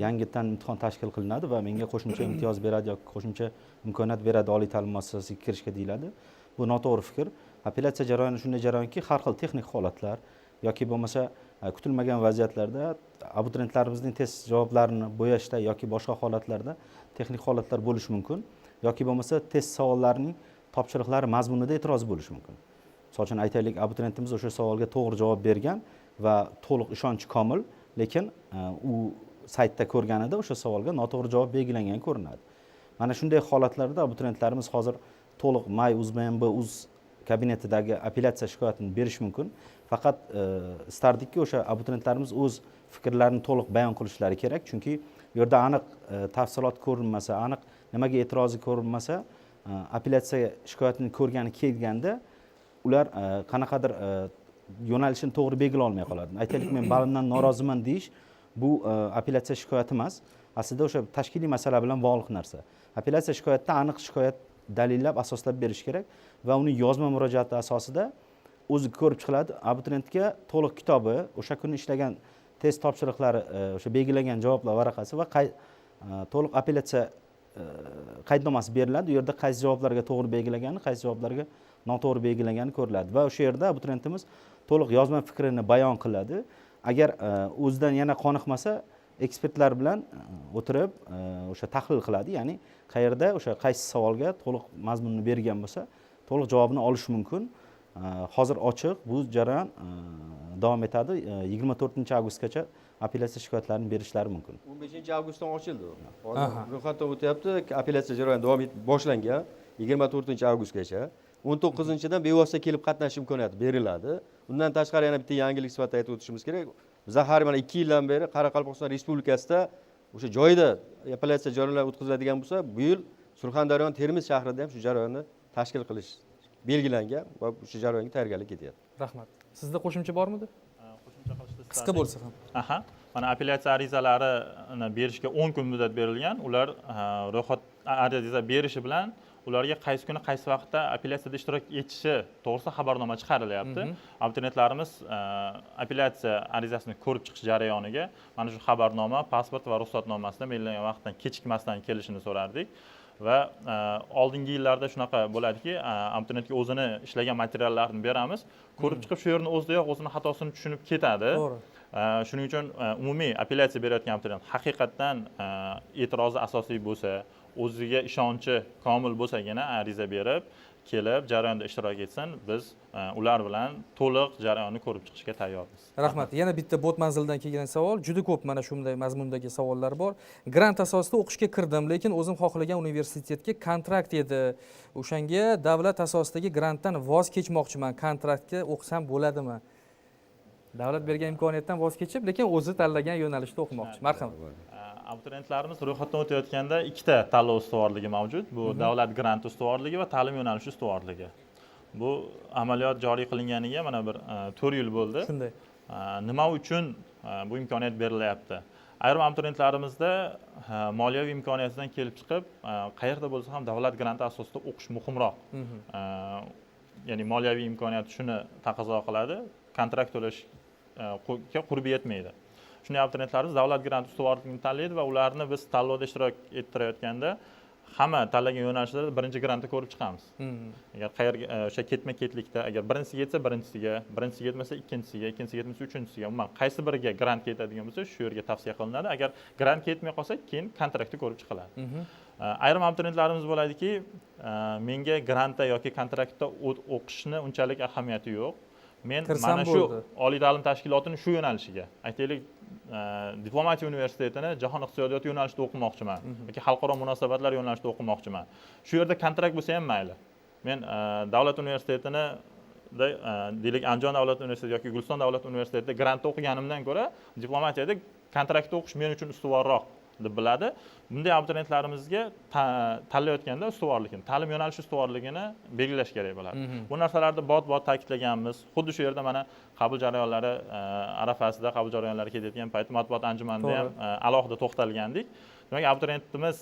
yangidan imtihon tashkil qilinadi va menga qo'shimcha imtiyoz beradi yoki qo'shimcha imkoniyat beradi oliy ta'lim muassasasiga kirishga deyiladi. Bu noto'g'ri fikr. Apellyatsiya jarayoni shunday jarayonki, har xil texnik holatlar yoki bo'lmasa kutilmagan vaziyatlarda abituriyentlarimizning test javoblarini bo'yashda yoki boshqa holatlarda texnik holatlar bo'lishi mumkin yoki bo'lmasa test savollarining topshiriqlari mazmunida e'tiroz bo'lishi mumkin. Misol uchun aytaylik, abituriyentimiz o'sha savolga to'g'ri javob bergan va to'liq ishonchi komil, lekin u saytda ko'rganida o'sha savolga noto'g'ri javob belgilangan ko'rinadi. Mana shunday holatlarda abituriyentlarimiz hozir to'liq my.uz kabinetidagi apellyatsiya shikoyatini berish mumkin. Faqat istardikki o'sha abituriyentlarimiz o'z fikrlarini to'liq bayon qilishlari kerak, chunki bu yerda aniq tafsilot ko'rinmasa, aniq nimaga e'tirozi ko'rinmasa, apellyatsiya shikoyatini ko'rgani kelganda ular qanaqadir yo'nalishini to'g'ri belgilay olmay qoladi. Aytaylik, men balimdan noroziman deyish bu apellyatsiya shikoyati emas, aslida o'sha tashkiliy masala bilan bog'liq narsa. Apellyatsiya shikoyatda aniq shikoyat dalillab, asoslab berish kerak va uning yozma murojaati asosida o'zi ko'rib chiqiladi. Abituriyentga to'liq kitobi, o'sha kuni ishlagan test topshiriqlari, o'sha belgilangan javoblar varaqasi va to'liq apellyatsiya qaydnomasi beriladi. U yerda qaysi javoblarga to'g'ri belgilangani, qaysi javoblarga noto'g'ri belgilangani ko'riladi va o'sha yerda abituriyentimiz to'liq yozma fikrini bayon qiladi. Agar o'zidan yana qoniqmasa, ekspertlar bilan o'tirib o'sha tahlil qiladi, ya'ni qayerda o'sha qaysi savolga to'liq mazmunni bergan bo'lsa, to'liq javobini olish mumkin. Hozir ochiq, bu jarayon davom etadi. 24 avgustgacha apellyatsiya shikoyatlarini berishlari mumkin. 15 avgustdan ochildi. Hozir ro'yxatdan o'tyapti, apellyatsiya jarayoni davom etib boshlangan 24 avgustgacha. 19-dan bevosita kelib qatnashish imkoniyati beriladi. Undan tashqari yana bitta yangilik sifatida aytib o'tishimiz kerak. Biz har mana 2 yildan beri Qoraqalpog'iston Respublikasida o'sha joyida apellyatsiya jarayonlari o'tkaziladigan bo'lsa, bu yil Surxondaryo, Termiz shahrida ham shu jarayonni tashkil qilish belgilangan va o'sha jarayonga tayyorgarlik ketyapti. Rahmat. Sizda qo'shimcha bormidi? Qo'shimcha qilishni Qisqa bo'lsa ham. Aha. Mana apellyatsiya arizalarini berishga 10 kun muddat berilgan. Ular ro'yxat ariza berishi bilan ularga qaysi kuni qaysi vaqtda apellyatsiyada ishtirok etishi to'g'risida xabarnoma chiqarilyapti. Abituriyentlarimiz apellyatsiya arizasini ko'rib chiqish jarayoniga mana shu xabarnoma, pasport va ruxsatnomasida belgilangan vaqtdan kechikmasdan kelishini so'rardik. Va oldingi yillarda shunaqa bo'ladiki, abituriyentga o'zini ishlagan materiallarini beramiz, ko'rib chiqib shu yerni o'zidayoq o'zini xatosini tushunib ketadi. To'g'ri. Shuning uchun umumiy apellyatsiya berayotgan abituriyent haqiqatdan e'tirozi asosiy bo'lsa, o'ziga ishonchi komil bo'lsagina ariza berib, kelib jarayonda ishtirok etsin. Biz ular bilan to'liq jarayonni ko'rib chiqishga tayyormiz. Rahmat. Yana bitta bot manzildan kelgan savol. Juda ko'p mana shunday mazmundagi savollar bor. Grant asosida o'qishga kirdim, lekin o'zim xohlagan universitetga kontrakt edi. O'shanga davlat asosidagi grantdan voz kechmoqchiman. Kontraktga o'qisam bo'ladimi? Davlat bergan imkoniyatdan voz kechib, lekin o'zi tanlagan yo'nalishda o'qimoqchi. Marhamat. Abituriyentlarimiz ro'yxatdan o'tayotganda ikkita tanlov ustuvorligi mavjud. Bu davlat grant ustuvorligi va ta'lim yo'nalishi ustuvorligi. Bu amaliyot joriy qilinganiga mana bir 4 yil bo'ldi. Shunday. Nima uchun bu imkoniyat berilyapti? Ayrim abituriyentlarimizda moliyaviy imkoniyatidan kelib chiqib, qayerda bo'lsa ham davlat granti asosida o'qish muhimroq. Ya'ni moliyaviy imkoniyat shuni taqozo qiladi, kontrakt to'lashga qurbi yetmaydi. Shunday abituriyentlarimiz davlat grant ustuvorligini tanlaydi va ularni biz tanlovda ishtirok ettirayotganda hamma tanlagan yo'nalishlarda birinchi grantni ko'rib chiqamiz. Agar qayerga o'sha ketma-ketlikda agar birinchisiga yetsa birinchisiga, birinchisiga yetmasa ikkinchisiga, ikkinchisiga yetmasa uchinchisiga, umuman qaysi biriga grant ketadigan bo'lsa, shu yerga tavsiya qilinadi. Agar grant ketmay qolsa, keyin kontraktni ko'rib chiqiladi. Ayrim abituriyentlarimiz bo'ladiki, menga grantda yoki kontraktda o'qishni unchalik ahamiyati yo'q. men Kirsam mana shu bo'ldi. oliy ta'lim tashkilotining shu yo'nalishiga, aytaylik, diplomatiya universitetini jahon iqtisodiyoti yo'nalishida o'qimoqchiman yoki xalqaro munosabatlar yo'nalishida o'qimoqchiman. Shu yerda kontrakt bo'lsa ham mayli. Men davlat universitetini deylik Andijon davlat universiteti yoki Guliston davlat universitetida grantda o'qiganimdan ko'ra diplomatiyada kontraktda o'qish men uchun ustuvorroq deb biladi. Bunday abituriyentlarimizga tanlayotganda ustuvorlikni, ta'lim yo'nalishi ustuvorligini belgilash kerak bo'ladi. Bu narsalarni bot ta'kidlaganmiz. Xuddi shu yerda mana qabul jarayonlari arafasida qabul jarayonlari ketayotgan payt matbuot anjumanida ham alohida to'xtalgandik. Demak, abituriyentimiz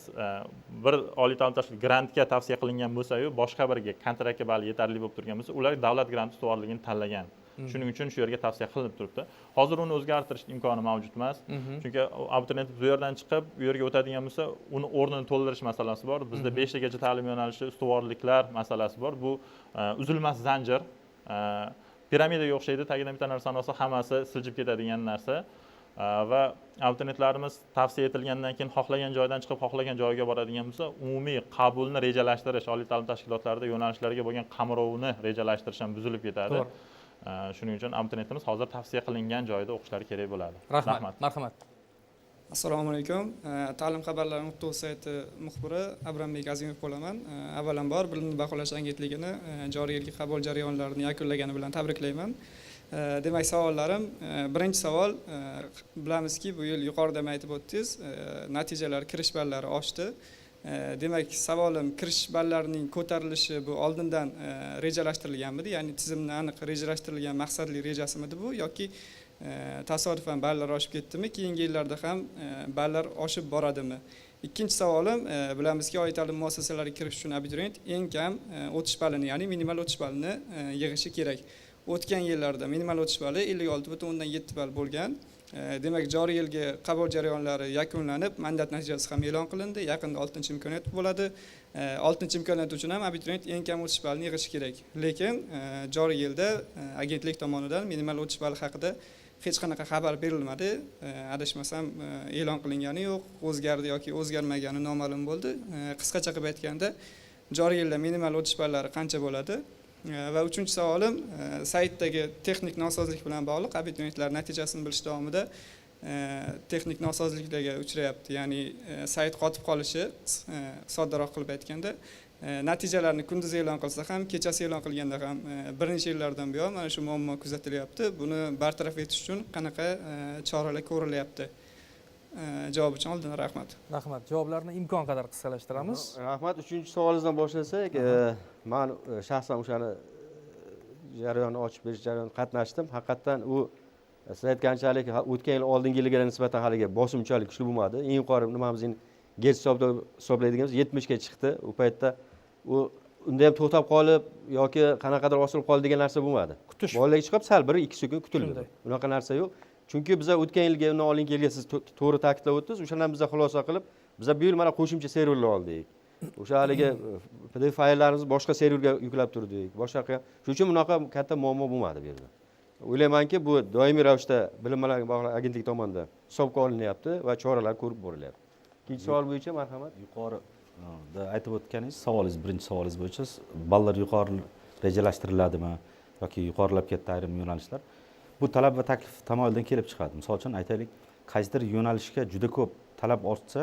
bir oliy ta'lim tashkiloti grantga tavsiya qilingan bo'lsa-yu, boshqa biriga kontraktga bali yetarli bo'lib turgan bo'lsa, ular davlat granti ustuvorligini tanlagan. Shuning uchun shu yerga tavsiya qilinib turibdi. Hozir uni o'zgartirish imkoni mavjud emas. Chunki abituriyent bu yerdan chiqib, bu yerga o'tadigan bo'lsa, uni o'rnini to'ldirish masalasi bor. Bizda 5 tagacha ta'lim yo'nalishi, ustuvorliklar masalasi bor. Bu uzilmas zanjir. Piramidaga o'xshaydi, tagidan bitta narsani olsa, hammasi siljib ketadigan narsa. Va abituriyentlarimiz tavsiya etilgandan keyin xohlagan joydan chiqib, xohlagan joyga boradigan bo'lsa, umumiy qabulni rejalashtirish, oliy ta'lim tashkilotlarida yo'nalishlarga bo'lgan qamrovni rejalashtirish ham buzilib ketadi. Shuning uchun abituriyentimiz hozir tavsiya qilingan joyda o'qishlari kerak bo'ladi. Rahmat. Marhamat. Assalomu alaykum. Ta'lim xabarlari.uz sayti muxbiri Abrambek Azimov bo'laman. Avvalambor bilimni baholash agentligini joriy yilgi qabul jarayonlarini yakunlagani bilan tabriklayman. Demak, savollarim, birinchi savol, bilamizki, bu yil yuqorida aytib o'tdingiz, natijalar, kirish ballari oshdi. Demak, savolim, kirish ballarining ko'tarilishi bu oldindan rejalashtirilganmidi? Ya'ni tizimni aniq rejalashtirilgan maqsadli rejasimidi bu yoki tasodifan ballar oshib ketdimi? Keyingi yillarda ham ballar oshib boradimi? Ikkinchi savolim, bilamizki, oliy ta'lim muassasalariga kirish uchun abituriyent eng kam o'tish ballini, ya'ni minimal o'tish ballini yig'ishi kerak. O'tgan yillarda minimal o'tish balli 56,7 ball bo'lgan. Demak, joriy yilgi qabul jarayonlari yakunlanib, mandat natijasi ham e'lon qilindi. Yaqinda 6-imkoniyat bo'ladi. 6-imkoniyat uchun ham abituriyent eng kam o'tish ballini yig'ishi kerak. Lekin joriy yilda agentlik tomonidan minimal o'tish balli haqida hech qanaqa xabar berilmadi. Adashmasam, e'lon qilingani yo'q, o'zgardi yoki o'zgarmagani noma'lum bo'ldi. Qisqacha qilib aytganda, joriy yilda minimal o'tish ballari qancha bo'ladi? Va uchinchi savolim, saytdagi texnik nosozlik bilan bog'liq. Abituriyentlar natijasini bilish davomida texnik nosozliklarga uchrayapti. Ya'ni sayt qotib qolishi, soddaroq qilib aytganda, natijalarni kunduz e'lon qilsa ham, kechasi e'lon qilganda ham bir necha yillardan buyon mana shu muammo kuzatilyapti. Buni bartaraf etish uchun qanaqa choralar ko'rilyapti? Javob uchun oldin rahmat. Rahmat. Javoblarni imkon qadar qisqalashtiramiz. Rahmat. 3-savolingizdan boshlasak, men shaxsan o'shani jarayonni ochib berish jarayonida qatnashdim. Haqiqatan u siz aytganchalik o'tgan yil oldingi yilga nisbatan haliga bosimchalik kuchli bo'lmadi. Eng yuqori nimamizni gech hisoblaydiganimiz 70 ga chiqdi. U paytda u unda ham to'xtab qolib yoki qanaqadir osilib qoldi degan narsa bo'lmadi. Kutish. Bolalarga chiqib sal 1-2 sekund kutildi. Unaqa narsa yo'q. Chunki biz o'tgan yilga, undan oldingi yilga siz to'g'ri ta'kidlab o'tdingiz. O'shandan biz xulosa qilib, biz bu yil mana qo'shimcha serverlar oldik. O'sha haligi PDF fayllarimizni boshqa serverga yuklab turdik. Boshqa shuning uchun bunaqa katta muammo bo'lmadi bu yerda. O'ylaymanki, bu doimiy ravishda bilim bilan bog'liq agentlik tomonidan hisobga olinyapti va choralar ko'rib borilyapti. Ikkinchi savol bo'yicha marhamat. Yuqorida aytib o'tganingiz, savolingiz, birinchi savolingiz bo'yicha ballar yuqori rejalashtiriladimi yoki yuqorilab ketdi ayrim yo'nalishlar. Bu talab va taklif tamoyildan kelib chiqadi. Misol uchun aytaylik, qaysidir yo'nalishga juda ko'p talab ortsa,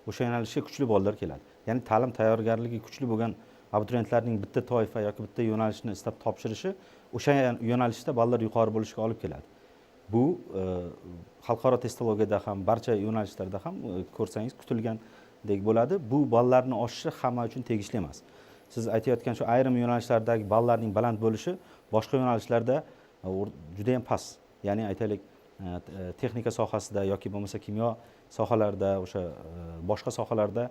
o'sha yo'nalishga kuchli bolalar keladi. Ya'ni ta'lim tayyorgarligi kuchli bo'lgan abituriyentlarning bitta toifa yoki bitta yo'nalishni istab topshirishi o'sha yo'nalishda ballar yuqori bo'lishiga olib keladi. Bu xalqaro testologiyada ham, barcha yo'nalishlarda ham ko'rsangiz kutilgandek bo'ladi. Bu ballarni oshishi hamma uchun tegishli emas. Siz aytayotgan shu ayrim yo'nalishlardagi ballarning baland bo'lishi boshqa yo'nalishlarda juda ham past. Ya'ni aytaylik, texnika sohasida yoki bo'lmasa kimyo sohalarida, o'sha boshqa sohalarda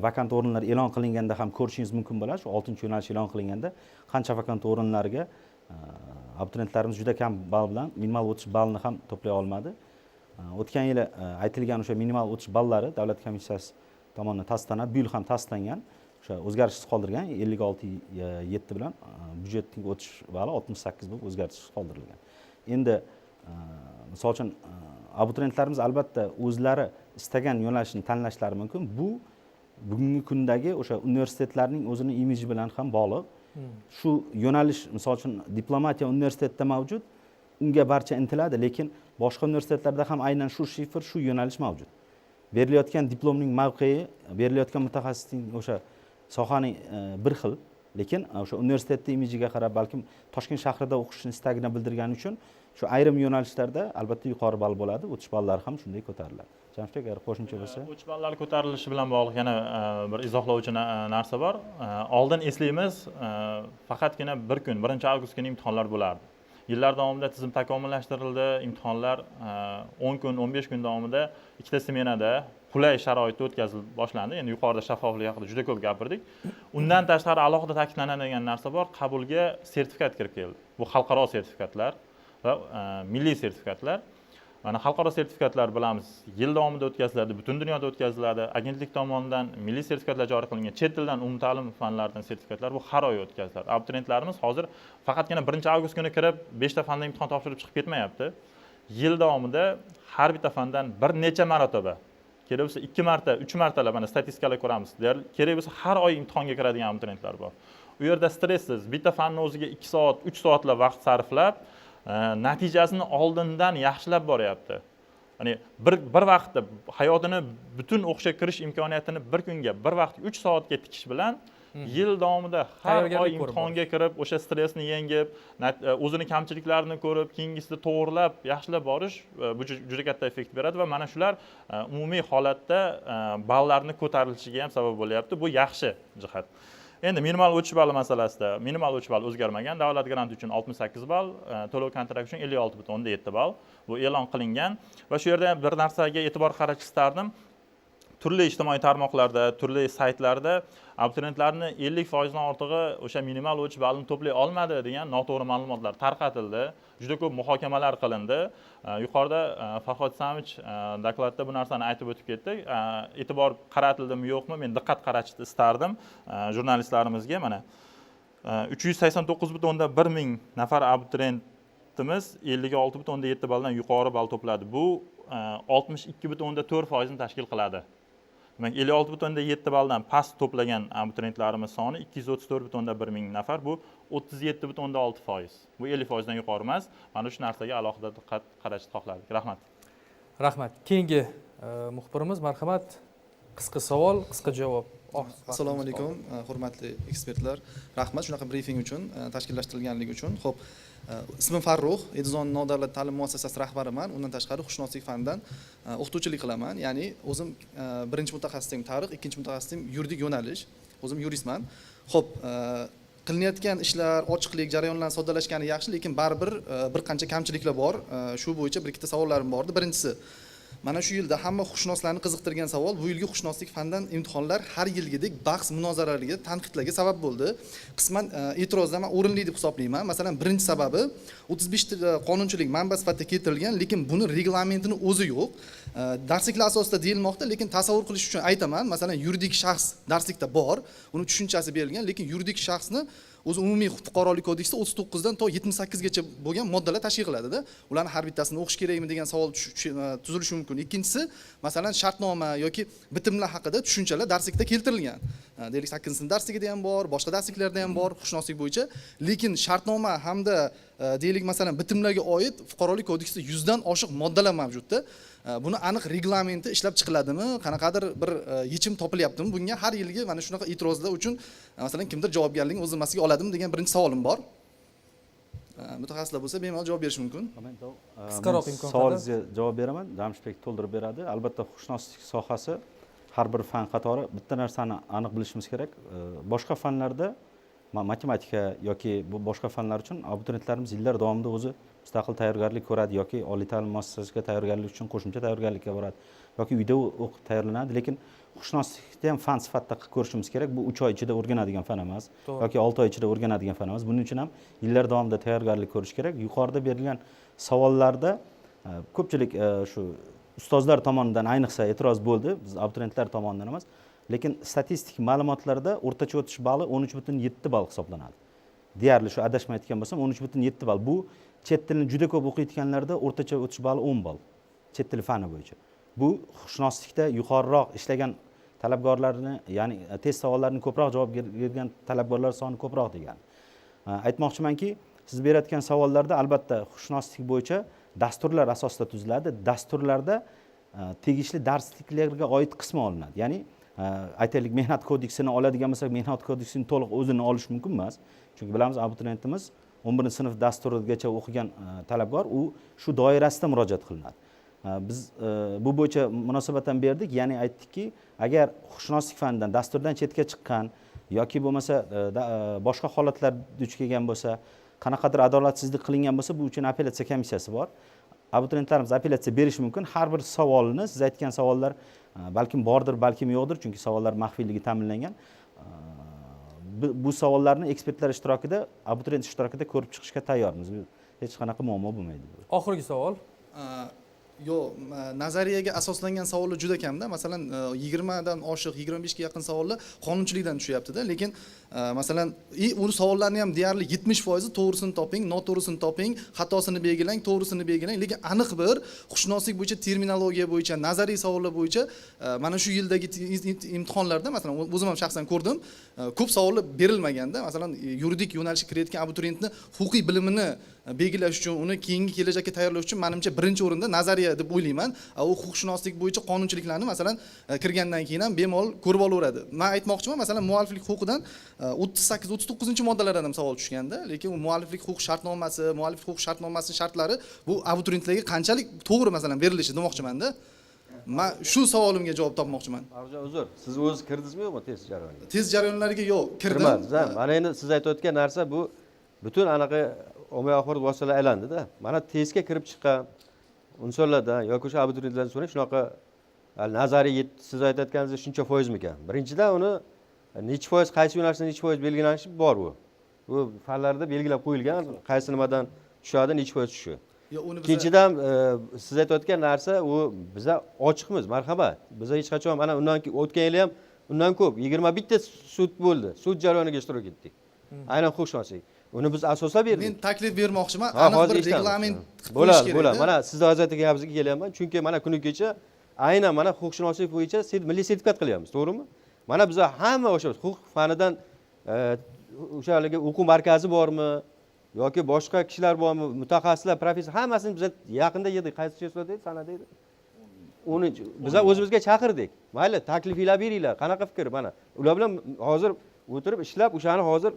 vakant o'rinlar e'lon qilinganda ham ko'rishingiz mumkin bo'ladi. Shu 6-yo'nalish e'lon qilinganda qancha vakant o'rinlarga abituriyentlarimiz juda kam ball bilan minimal o'tish ballini ham to'play olmadi. O'tgan yili aytilgan o'sha minimal o'tish ballari davlat komissiyasi tomonidan tasdiqlanadi. Bu yil ham tasdiqlangan. O'sha o'zgarishsiz qoldirilgan 56,7 bilan byudjetning o'tish balli 68 bo'lib o'zgarishsiz qoldirilgan. Endi misol uchun abituriyentlarimiz albatta o'zlari istagan yo'nalishni tanlashlari mumkin. Bu bugungi kundagi o'sha universitetlarning o'zining imiji bilan ham bog'liq. shu yo'nalish misol uchun diplomatiya universitetida mavjud, unga barcha intiladi, lekin boshqa universitetlarda ham aynan shu shifr, shu yo'nalish mavjud. Berilayotgan diplomning mavqei, berilayotgan mutaxassisning o'sha sohaning bir xil, lekin o'sha universitetning imajiga qarab, balkim Toshkent shahrida o'qishni istagini bildirgani uchun shu ayrim yo'nalishlarda albatta yuqori ball bo'ladi, o'tish ballari ham shunday ko'tariladi. Jamshid aka, agar qo'shimcha bo'lsa. O'tish ballari ko'tarilishi bilan bog'liq yana bir izohlovchi narsa bor. Oldin eslaymiz, faqatgina bir kun, 1 avgust kuni imtihonlar bo'lardi. Yillar davomida tizim takomillashtirildi, imtihonlar 10 kun, 15 kun davomida ikkita smenada qulay sharoitda o'tkazilib boshlandi. Endi yuqorida shaffoflik haqida juda ko'p gapirdik. Undan tashqari alohida ta'kidlanadigan narsa bor, qabulga sertifikat kirib keldi. Bu xalqaro sertifikatlar va milliy sertifikatlar. Mana xalqaro sertifikatlar bilamiz, yil davomida o'tkaziladi, butun dunyoda o'tkaziladi. Agentlik tomonidan milliy sertifikatlar joriy qilingan, chet tildan umumta'lim fanlaridan sertifikatlar bu har oy o'tkaziladi. Abituriyentlarimiz hozir faqatgina 1-avgust kuni kirib 5 ta fandan imtihon topshirib chiqib ketmayapti. Yil davomida har bitta fandan bir necha marotaba, kerak bo'lsa 2 marta, 3 martalab mana statistikalar ko'ramiz. Kerak bo'lsa har oy imtihonga kiradigan abituriyentlar bor. U yerda stressiz, bitta fanni o'ziga 2 soat, 3 soatlab vaqt sarflab natijasini oldindan yaxshilab boryapti. Ya'ni bir vaqtda hayotini butun o'qishga kirish imkoniyatini bir kunga, bir vaqt 3 soatga tikish bilan yil davomida har oy imtihonga kirib, o'sha stressni yengib, o'zini kamchiliklarini ko'rib, keyingisida to'g'rilab, yaxshilab borish bu juda katta effekt beradi va mana shular umumiy holatda ballarni ko'tarilishiga ham sabab bo'lyapti. Bu yaxshi jihat. Endi minimal o'tish balli masalasida, minimal o'tish balli o'zgarmagan. Davlat granti uchun 68 ball, to'lov kontrakt uchun 56.7 ball. Bu e'lon qilingan va shu yerda bir narsaga e'tibor qaratishni istardim. Turli ijtimoiy tarmoqlarda, turli saytlarda abituriyentlarni 50% dan ortig'i o'sha minimal o'tish ballini to'play olmadi degan noto'g'ri ma'lumotlar tarqatildi. Juda ko'p muhokamalar qilindi. Yuqorida Farhod Samich dokladda bu narsani aytib o'tib ketdi. E'tibor qaratildimi, yo'qmi? Men diqqat qaratishni istardim jurnalistlarimizga. Mana 389.1 ming nafar abituriyentimiz 56.7 balldan yuqori ball to'pladi. Bu 62.4% ni tashkil qiladi. Demak, 56.7 balldan past to'plagan abituriyentlarimiz soni 234.1 ming nafar, bu 37.6%. Bu 50% dan yuqori emas. Mana shu narsaga alohida diqqat qaratishni xohladik. Rahmat. Rahmat. Keyingi muxbirimiz, marhamat. Qisqa savol, qisqa javob. Assalomu alaykum, hurmatli ekspertlar. Rahmat shunaqa brifing uchun, tashkillashtirilganligi uchun. Xo'p, ismim Farruh, Edizon nodavlat ta'lim muassasasi rahbariman. Undan tashqari huquqshunoslik fanidan o'qituvchilik qilaman. Ya'ni o'zim birinchi mutaxassisim tarix, ikkinchi mutaxassisim yuridik yo'nalish. O'zim yuristman. Xo'p, qilinayotgan ishlar, ochiqlik, jarayonlarni soddalashgani yaxshi, lekin baribir bir qancha kamchiliklar bor. Shu bo'yicha bir ikkita savollarim bor edi. Birinchisi, mana shu yilda hamma huquqshunoslarni qiziqtirgan savol, bu yilgi huquqshunoslik fanidan imtihonlar har yilgidek bahs munozaralarga, tanqidlarga sabab bo'ldi. Qisman e'tirozlar men o'rinli deb hisoblayman. Masalan, birinchi sababi 35 qonunchilik manba sifatida keltirilgan, lekin buni reglamentini o'zi yo'q. Darsliklar asosida deyilmoqda, lekin tasavvur qilish uchun aytaman. Masalan, yuridik shaxs darslikda bor, uni tushunchasi berilgan, lekin yuridik shaxsni o'zi umumiy fuqarolik kodeksida 39 dan to 78 gacha bo'lgan moddalar tashkil qiladida. Ularni har bittasini o'qish kerakmi degan savol tuzilishi mumkin. Ikkinchisi, masalan, shartnoma yoki bitimlar haqida tushunchalar darslikda keltirilgan. Deylik 8-sinf darsligida ham bor, boshqa darsliklarda ham bor huquqshunoslik bo'yicha, lekin shartnoma hamda deylik masalan bitimlarga oid fuqarolik kodeksida 100 dan oshiq moddalar mavjudda. Buni aniq reglamenti ishlab chiqiladimi, qanaqadir bir yechim topilyaptimi? Bunga har yilgi mana shunaqa e'tirozlar uchun masalan kimdir javobgarlikni o'z zimmasiga oladimi degan birinchi savolim bor. Mutaxassislar bo'lsa bemalol javob berish mumkin. Qisqaroq imkon qadar savolingizga javob beraman. Jamshid to'ldirib beradi. Albatta huquqshunoslik sohasi har bir fan qatori bitta narsani aniq bilishimiz kerak. Boshqa fanlarda matematika yoki bu boshqa fanlar uchun abituriyentlarimiz yillar davomida o'zi mustaqil tayyorgarlik ko'radi yoki oliy ta'lim muassasasiga tayyorgarlik uchun qo'shimcha tayyorgarlikka boradi yoki uyda o'qib tayyorlanadi, lekin huquqshunoslikni ham fan sifatida qilib ko'rishimiz kerak. Bu 3 oy ichida o'rganadigan fan emas yoki 6 oy ichida o'rganadigan fan emas. Buning uchun ham yillar davomida tayyorgarlik ko'rish kerak. Yuqorida berilgan savollarda ko'pchilik shu ustozlar tomonidan ayniqsa e'tiroz bo'ldi, biz abituriyentlar tomonidan emas. Lekin statistik ma'lumotlarda o'rtacha o'tish balli 13.7 ball hisoblanadi. Deyarli shu adashmayotgan bo'lsam 13.7 ball. Bu chet tilini juda ko'p o'qiyotganlarda o'rtacha o'tish balli 10 ball. Chet tili fani bo'yicha. Bu huquqshunoslikda yuqoriroq ishlagan talabgorlarni, ya'ni test savollarini ko'proq javob bergan talabgorlar soni ko'proq degani. Aytmoqchimanki, siz berayotgan savollarda albatta huquqshunoslik bo'yicha dasturlar asosida tuziladi. Dasturlarda tegishli darsliklarga oid qismi olinadi. Ya'ni aytaylik, mehnat kodeksini oladigan bo'lsak, mehnat kodeksining to'liq o'zini olish mumkin emas. Chunki bilamiz, abituriyentimiz 11-sinf dasturigacha o'qigan talabgor, u shu doirasida murojaat qilinadi. Biz bu bo'yicha munosabatdan berdik, ya'ni aytdikki, agar huquqshunoslik fanidan dasturdan chetga chiqqan yoki bo'lmasa boshqa holatlar duch kelgan bo'lsa, qanaqadir adolatsizlik qilingan bo'lsa, bu uchun apellyatsiya komissiyasi bor. Abituriyentlarimiz apellyatsiya berishi mumkin. Har bir savolni, siz aytgan savollar balkim bordir, balkim yo'qdir, chunki savollar maxfiyligi ta'minlangan. Bu savollarni ekspertlar ishtirokida, abituriyent ishtirokida ko'rib chiqishga tayyormiz. Hech qanaqa muammo bo'lmaydi. Oxirgi savol. Yo'q, nazariyaga asoslangan savollar juda kamda. Masalan, 20 dan oshiq, 25 ga yaqin savollar qonunchilikdan tushyapti-da, lekin masalan, u savollarni ham deyarli 70% to'g'risini toping, noto'g'risini toping, xatosini belgilang, to'g'risini belgilang, lekin aniq bir huquqshunoslik bo'yicha, terminologiya bo'yicha, nazariy savollar bo'yicha mana shu yildagi imtihonlarda, masalan, o'zim ham shaxsan ko'rdim, ko'p savollar berilmaganda, masalan, yuridik yo'nalishga kirayotgan abituriyentni huquqiy bilimini belgilash uchun, uni keyingi kelajakka tayyorlash uchun menimcha birinchi o'rinda nazariya deb o'ylayman. U huquqshunoslik bo'yicha qonunchiliklarni masalan kirgandan keyin ham bemalol ko'rib olaveradi. Men aytmoqchiman, masalan, mualliflik huquqidan 38-39-moddalardan ham savol tushganda, lekin u mualliflik huquq shartnomasi, mualliflik huquq shartnomasining shartlari bu abituriyentlarga qanchalik to'g'ri masalan berilishi demoqchiman-da. Men shu savolimga javob topmoqchiman. Marjon, uzr, siz o'zingiz kirdingizmi yo'qmi test jarayoniga? Test jarayonlariga yo'q, kirdim. Mana endi siz aytayotgan narsa bu butun anaqa ommaviy axborot vositalar aylandi-da. Mana testga kirib chiqqan insonlardan yoki o'sha abituriyentlardan so'rang, shunaqa nazariy siz aytayotganingiz shuncha foizmikan? Birinchidan uni necha foiz, qaysi yo'nalishda necha foiz belgilanishi bor bu. Bu fanlarda belgilab qo'yilgan, qaysi nimadan tushadi, necha foiz tushishi. Ikkinchidan siz aytayotgan narsa u biza ochiqmiz, marhamat. Biza hech qachon mana undan o'tgan yil ham undan ko'p 21 ta sud bo'ldi. Sud jarayoniga ishtirok etdik. Aynan huquqshunoslik. Uni biz asoslab berdik. Men taklif bermoqchiman, aniq bir reglament qo'yish kerak. Bo'ladi. Mana sizni hozir aytgan gapingizga kelyapman. Chunki mana kuni kecha aynan mana huquqshunoslik bo'yicha milliy sertifikat qilyapmiz, to'g'rimi? Mana biz hamma o'sha huquq fanidan o'shaligi o'quv markazi bormi yoki boshqa kishilar bormi, mutaxassislar, professor, hammasini biz yaqinda yedik. Qaysi chesloda edi, sanada edi. Uni biz o'zimizga chaqirdik. Mayli, taklifinglar beringlar. Qanaqa fikr? Mana ular bilan hozir o'tirib ishlab, o'shani hozir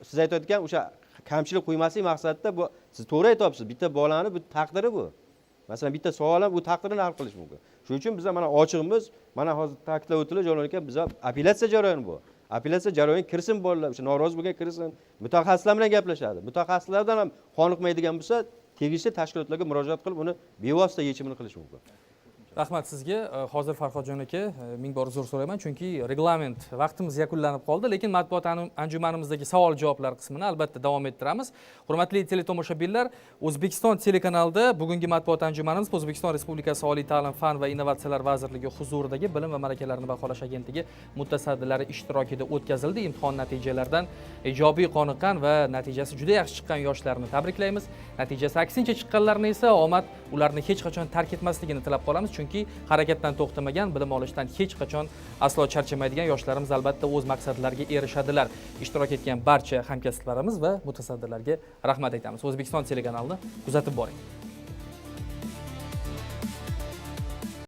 siz aytayotgan o'sha kamchilik qo'ymaslik maqsadida bu siz to'g'ri aytyapsiz. Bitta bolani bu taqdiri bu. Masalan, bitta savol ham bu taqdirini hal qilish mumkin. Shuning uchun biz mana ochiqmiz. Mana hozir ta'kidlab o'tildi, Jalol aka, biz apellyatsiya jarayoni bu. Apellyatsiya jarayoniga kirsin bolalar, o'sha norozi bo'lgan kirsin. Mutaxassislar bilan gaplashadi. Mutaxassislardan ham qoniqmaydigan bo'lsa, tegishli tashkilotlarga murojaat qilib, uni bevosita yechimini qilish mumkin. Rahmat sizga. Hozir Farhodjon aka, ming bor uzr so'rayman, chunki reglament vaqtimiz yakunlanib qoldi, lekin matbuot anjumanimizdagi savol-javoblar qismini albatta davom ettiramiz. Hurmatli teletomoshabinlar, O'zbekiston telekanalida bugungi matbuot anjumanimiz O'zbekiston Respublikasi Oliy ta'lim, fan va innovatsiyalar vazirligi huzuridagi Bilim va malakalarni baholash agentligi mutasaddilari ishtirokida o'tkazildi. Imtihon natijalaridan ijobiy qoniqqan va natijasi juda yaxshi chiqqan yoshlarni tabriklaymiz. Natijasi aksincha chiqqanlarni esa omad ularni hech qachon tark etmasligini tilab qolamiz. Chunki harakatdan to'xtamagan, bilim olishdan hech qachon aslo charchamaydigan yoshlarimiz albatta o'z maqsadlariga erishadilar. Ishtirok etgan barcha hamkasblarimiz va mutasaddilarga rahmat aytamiz. O'zbekiston telekanalini kuzatib boring.